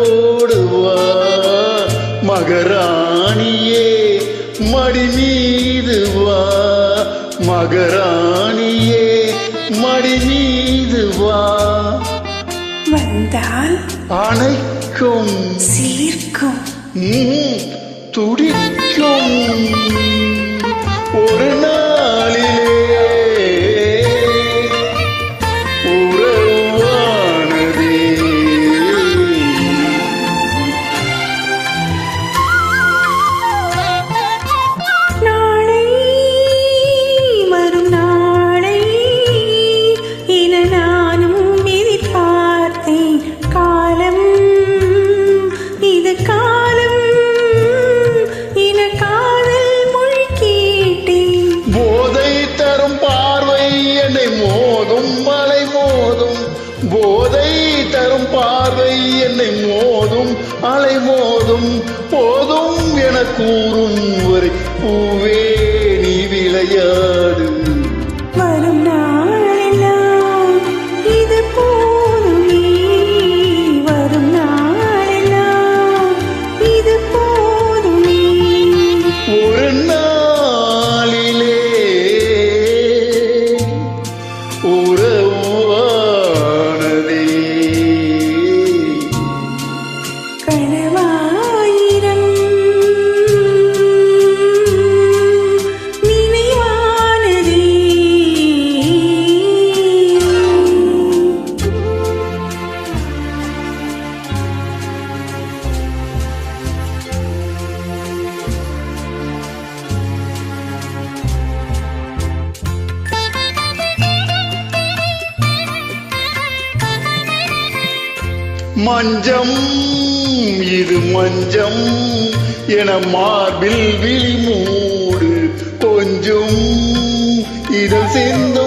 மலரோடு வா மகராணியே மடி மீது வா மகராணியே மடி மீது வா வந்தால் அணைக்கும் சீர்க்கும் துடிக்கும் ஒரு நாளிலே உறவானதே நாளை வரும் நாளை என நானும் எதிர்பார்த்தேன் காலம் இது காலம் என காதல் மொழி கேட்டேன் போதை தரும் பார்வை என்னை மோதும் மலை மோதும் போதை தரும் பார்வை என்னை மோதும் அலை மோதும் போதும் என கூறும் வரை பூவே நீ விளையாடு வரும் நாளெல்லாம் இது போதுமே வரும் நாளெல்லாம் இது போதுமே ஒரு நாளிலே உறவானதே கனவாயிரம் நினைவானதே மஞ்சம் இது மஞ்சம் என மார்பில் விழி மூடு கொஞ்சம் இதழ் சிந்தும்